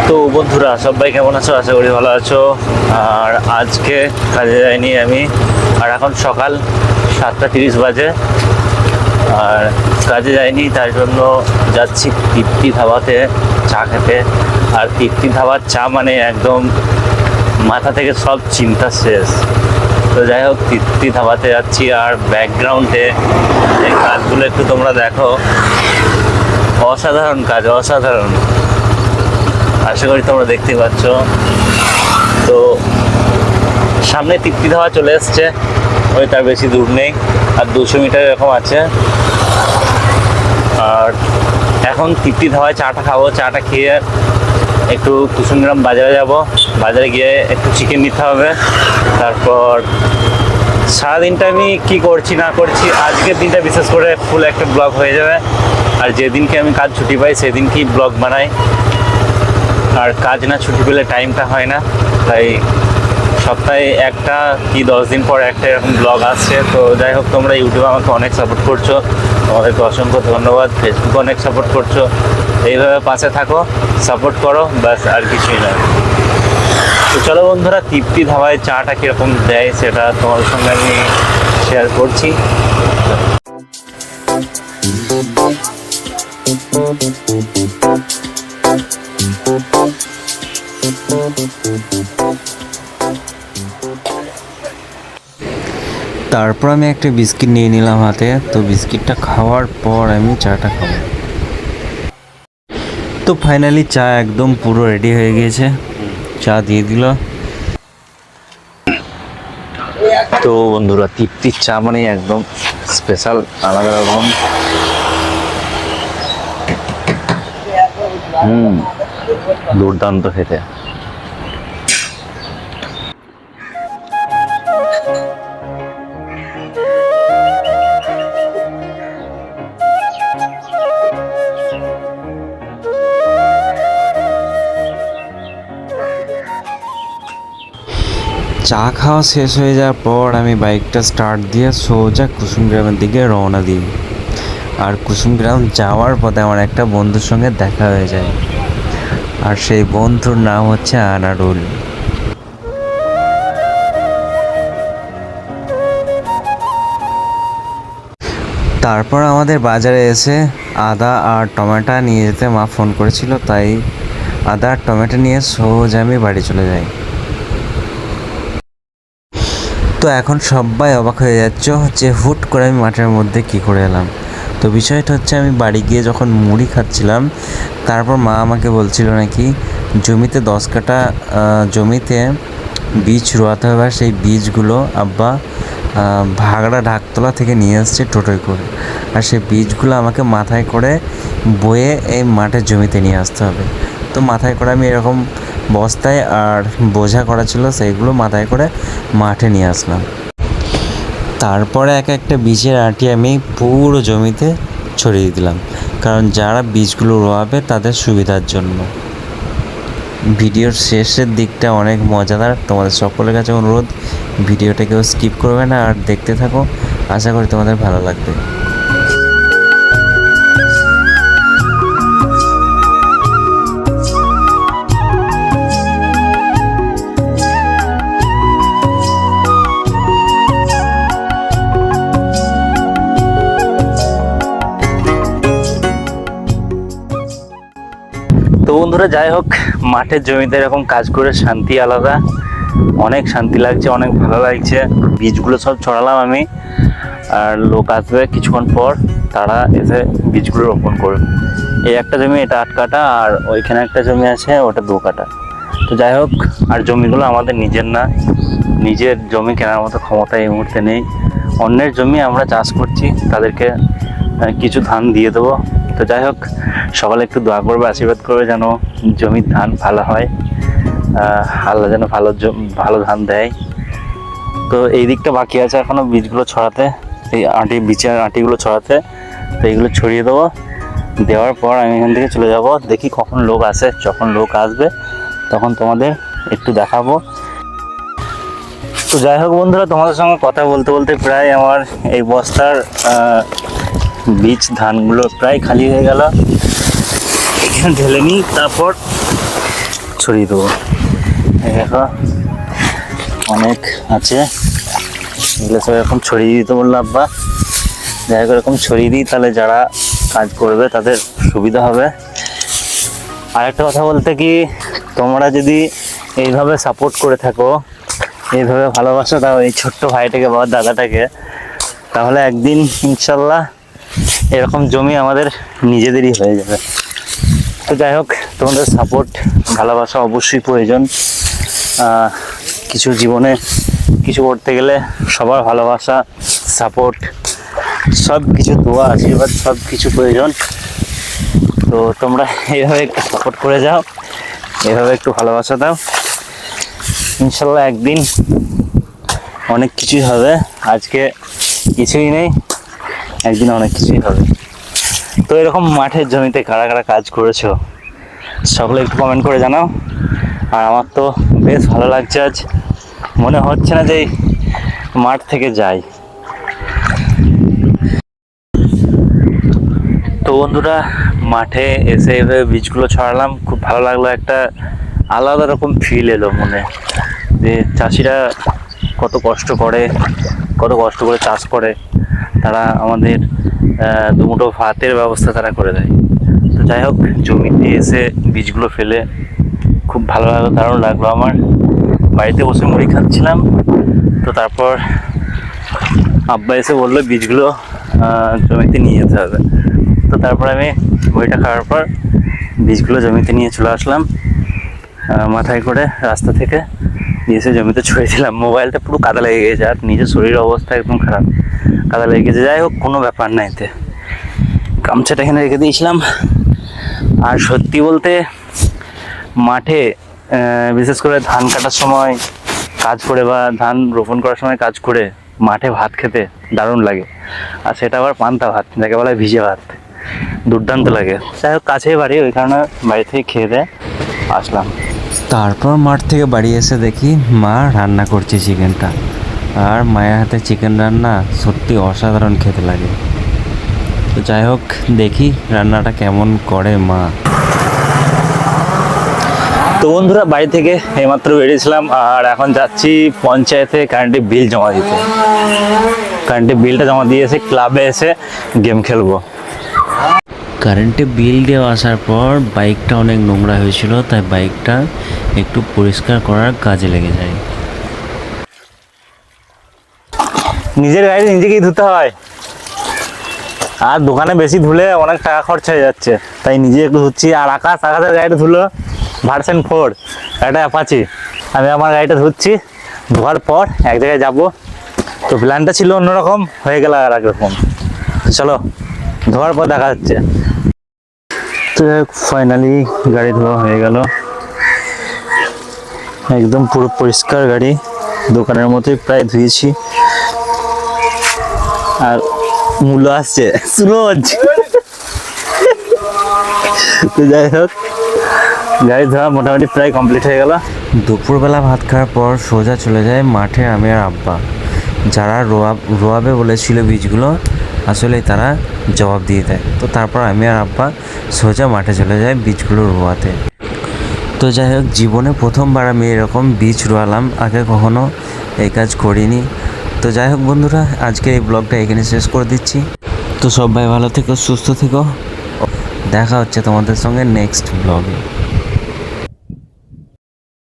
তো বন্ধুরা সবাই কেমন আছো? আশা করি ভালো আছো। আর আজকে কাজে যাইনি আমি, আর এখন সকাল 7:30 বাজে। আর কাজে যাইনি, তার জন্য যাচ্ছি তৃপ্তি ধাবাতে চা খেতে। আর তৃপ্তি ধাবার চা মানে একদম মাথা থেকে সব চিন্তা শেষ। তো যাই হোক, তৃপ্তি ধাবাতে যাচ্ছি। আর ব্যাকগ্রাউন্ডে এই কাজগুলো একটু তোমরা দেখো, অসাধারণ কাজ, অসাধারণ। আশা করি তোমরা দেখতে পাচ্ছ। তো সামনে তৃপ্তি ধাবা চলে এসছে, ওই তার বেশি দূর নেই, আর 200 মিটার এরকম আছে। আর এখন তৃপ্তি ধাবায় চাটা খাবো। চাটা খেয়ে একটু কুসুমগ্রাম বাজারে যাব। বাজারে গিয়ে একটু চিকেন নিতে হবে। তারপর সারাদিনটা আমি কি করছি না করছি, আজকের দিনটা বিশেষ করে ফুল একটা ব্লগ হয়ে যাবে। আর যেদিনকে আমি কাজ ছুটি পাই সেদিনকেই ব্লগ বানাই। আর কাজ না ছুটি পেলে টাইমটা হয় না, তাই সপ্তাহে একটা কি 10 দিন পর একটা এরকম ব্লগ আসছে। তো যাই হোক, তোমরা ইউটিউবে আমাকে অনেক সাপোর্ট করছো, তোমাদেরকে অসংখ্য ধন্যবাদ। ফেসবুকে অনেক সাপোর্ট করছো, এইভাবে পাশে থাকো, সাপোর্ট করো, ব্যাস আর কিছুই না। তো চলো বন্ধুরা, তৃপ্তি ধাবায় চাটা কীরকম দেয় সেটা তোমাদের সঙ্গে আমি শেয়ার করছি। তারপর আমি একটা বিস্কিট নিয়ে নিলাম হাতে। তো বিস্কিটটা খাওয়ার পর আমি চাটা খাবো। তো ফাইনালি চা একদম পুরো রেডি হয়ে গিয়েছে, চা দিয়ে দিল। তো বন্ধুরা, তৃপ্তির চা মানে একদম স্পেশাল, আলাদা রকম। দুর্দান্ত খেতে। চা খাওয়া শেষ হয়ে যাওয়ার পর আমি বাইকটা স্টার্ট দিয়ে সোজা কুসুমগ্রামের দিকে রওনা দিই। আর কুসুমগ্রাম যাওয়ার পথে আমার একটা বন্ধুর সঙ্গে দেখা হয়ে যায়, আর সেই বন্ধুর নাম হচ্ছে আনারুল। তারপর আমাদের বাজারে এসে আদা আর টমেটো নিয়ে যেতে মা ফোন করেছিল, তাই আদা আর টমেটো নিয়ে সোজা আমি বাড়ি চলে যাই। তো এখন সবাই অবাক হয়ে যাচ্ছ যে হুট করে আমি মাঠের মধ্যে কী করে এলাম। তো বিষয়টা হচ্ছে, আমি বাড়ি গিয়ে যখন মুড়ি খাচ্ছিলাম, তারপর মা আমাকে বলছিল নাকি জমিতে 10 কাঠা জমিতে বীজ রোয়াতে হবে। আর সেই বীজগুলো আব্বা ভাগড়া ঢাকতলা থেকে নিয়ে আসছে টোটোয় করে। আর সেই বীজগুলো আমাকে মাথায় করে বয়ে এই মাঠের জমিতে নিয়ে আসতে হবে। তো মাথায় করে আমি এরকম বস্তায় আর বোঝা করা ছিল, সেইগুলো মাথায় করে মাঠে নিয়ে আসলাম। তারপরে এক একটা বীজের আঁটি আমি পুরো জমিতে ছড়িয়ে দিলাম, কারণ যারা বীজগুলো রোয়াবে তাদের সুবিধার জন্য। ভিডিওর শেষের দিকটা অনেক মজাদার, তোমাদের সকলের কাছে অনুরোধ ভিডিওটা কেউ স্কিপ করবে না, আর দেখতে থাকো। আশা করি তোমাদের ভালো লাগবে। তো বন্ধুরা, যাই হোক, মাঠের জমিতে এরকম কাজ করে শান্তি আলাদা, অনেক শান্তি লাগছে, অনেক ভালো লাগছে। বীজগুলো সব ছড়ালাম আমি, আর লোক আসবে কিছুক্ষণ পর, তারা এসে বীজগুলো রোপণ করবে। এই একটা জমি, এটা 8 কাঠা, আর ওইখানে একটা জমি আছে, ওটা 2 কাঠা। তো যাই হোক, আর জমিগুলো আমাদের নিজের না, নিজের জমি কেনার মতো ক্ষমতা এই মুহূর্তে নেই। অন্যের জমি আমরা চাষ করছি, তাদেরকে কিছু ধান দিয়ে দেবো। তো যাই হোক, সকালে একটু দোয়া করবে, আশীর্বাদ করবে যেন জমির ধান ভালো হয়, আল্লাহ যেন ভালো ধান দেয়। তো এই দিকটা বাকি আছে এখনো বীজগুলো ছড়াতে, এই বীজের আঁটিগুলো ছড়াতে। তো এইগুলো ছড়িয়ে দেবো, দেওয়ার পর আমি এখান থেকে চলে যাব। দেখি কখন লোক আসে, যখন লোক আসবে তখন তোমাদের একটু দেখাবো। তো যাই হোক বন্ধুরা, তোমাদের সঙ্গে কথা বলতে বলতে প্রায় আমার এই বস্তার বীজ ধানগুলো প্রায় খালি হয়ে গেল। এখানে ঢেলে নিই, তারপর ছড়িয়ে দেবো। এই দেখো অনেক আছে, এগুলো সব এরকম ছড়িয়ে দিতে বললো আব্বা। যাই হোক এরকম ছড়িয়ে দিই, তাহলে যারা কাজ করবে তাদের সুবিধা হবে। আরেকটা কথা বলতে কি, তোমরা যদি এইভাবে সাপোর্ট করে থাকো, এইভাবে ভালোবাসা দাও এই ছোট্ট ভাইটাকে বা দাদাটাকে, তাহলে একদিন ইনশাল্লাহ এরকম জমি আমাদের নিজেদেরই হয়ে যাবে। তো যাই হোক, তোমাদের সাপোর্ট ভালোবাসা অবশ্যই প্রয়োজন। কিছু জীবনে কিছু করতে গেলে সবার ভালোবাসা, সাপোর্ট, সব কিছু দোয়া আশীর্বাদ সব কিছু প্রয়োজন। তো তোমরা এইভাবে একটু সাপোর্ট করে যাও, এভাবে একটু ভালোবাসা দাও, ইনশাল্লাহ একদিন অনেক কিছুই হবে। আজকে কিছুই নেই, একদিন অনেক কিছুই হবে। তো এরকম মাঠের জমিতে কারা কারা কাজ করেছো সকলে একটু কমেন্ট করে জানাও। আর আমার তো বেশ ভালো লাগছে, আজ মনে হচ্ছে না যে এই মাঠ থেকে যাই। তো বন্ধুরা, মাঠে এসে এভাবে বীজগুলো ছড়ালাম, খুব ভালো লাগলো। একটা আলাদা রকম ফিল এলো মনে, যে চাষিরা কত কষ্ট করে, কত কষ্ট করে চাষ করে, তারা আমাদের দুমুঠো ভাতের ব্যবস্থা তারা করে দেয়। তো যাই হোক, জমিতে এসে বীজগুলো ফেলে খুব ভালো লাগলো, দারুণ লাগলো আমার। বাড়িতে বসে মুড়ি খাচ্ছিলাম, তো তারপর আব্বা এসে বললো বীজগুলো জমিতে নিয়ে যেতে হবে। তো তারপর আমি মুড়িটা খাওয়ার পর বীজগুলো জমিতে নিয়ে চলে আসলাম, মাথায় করে রাস্তা থেকে এসে জমিতে ছড়িয়ে দিলাম। মোবাইলটা পুরো কাদা লেগে গেছে, আর নিজের শরীরের অবস্থা একদম খারাপ, কাদা লেগে গেছে। যাই হোক, কোনো ব্যাপার না, এতে গামছাটা এখানে রেখে দিয়েছিলাম। আর সত্যি বলতে মাঠে বিশেষ করে ধান কাটার সময় কাজ করে বা ধান রোপণ করার সময় কাজ করে মাঠে ভাত খেতে দারুণ লাগে। আর সেটা আবার পান্তা ভাত, যাকে বলা হয় ভিজে ভাত, দুর্দান্ত লাগে। যাই হোক, কাছেই বাড়ি, ওই কারণে বাড়ি থেকে খেয়ে দিয়ে আসলাম। তারপর মাঠ থেকে বাড়ি এসে দেখি মা রান্না করছে চিকেনটা, আর মায়ের হাতে চিকেন রান্না সত্যি অসাধারণ খেতে লাগে। তো যাই হোক, দেখি রান্নাটা কেমন করে মা। তো বন্ধুরা, বাড়ি থেকে এইমাত্র বেরিয়েছিলাম, আর এখন যাচ্ছি পঞ্চায়েতে কারেন্টের বিল জমা দিতে। কারেন্টের বিলটা জমা দিয়ে এসে ক্লাবে এসে গেম খেলবো। কারেন্টে বিল দিয়ে আসার পর বাইকটা অনেক নোংরা হয়েছিল, তাই বাইকটা একটু পরিষ্কার করার কাজে লেগে যায়। নিজের গাড়ি নিজেকেই ধুতে হয়, আর দোকানে বেশি ধুলে অনেক টাকা খরচা হয়ে যাচ্ছে, তাই নিজে একটু ধুচ্ছি। আর আকাশের গাড়িটা ধুলো ভার্সন 4, একটা অ্যাপাচি। আমি আমার গাড়িটা ধুচ্ছি, ধোয়ার পর এক জায়গায় যাব। তো প্ল্যানটা ছিল অন্যরকম, হয়ে গেল আর একরকম। চলো, ধোয়ার পর দেখা যাচ্ছে। তো ফাইনালি গাড়ি ধোয়া হয়ে গেল, একদম পুরো পরিষ্কার গাড়ি, দোকানের মতোই প্রায় ধুয়েছি। আর মূল্য আসছে সুরজ। তো যাই হোক, গাড়ি ধোয়া মোটামুটি প্রায় কমপ্লিট হয়ে গেল। দুপুরবেলা ভাত খাওয়ার পর সোজা চলে যায় মাঠে আমি আর আব্বা। যারা রোয়াবে বলেছিল বীজগুলো, আসলে তারা জবাব দিয়ে দেয়। তো তারপর আমি আর আব্বা সোজা মাঠে চলে যাই বীজগুলো রোয়াতে। তো যাই হোক, জীবনে প্রথমবার আমি এরকম বীজ রোয়ালাম, আগে কখনো এই কাজ করিনি। তো যাই হোক বন্ধুরা, আজকের এই ব্লগটা এখানে শেষ করে দিচ্ছি। তো সবাই ভালো থেকো, সুস্থ থেকো, দেখা হচ্ছে তোমাদের সঙ্গে নেক্সট ব্লগে।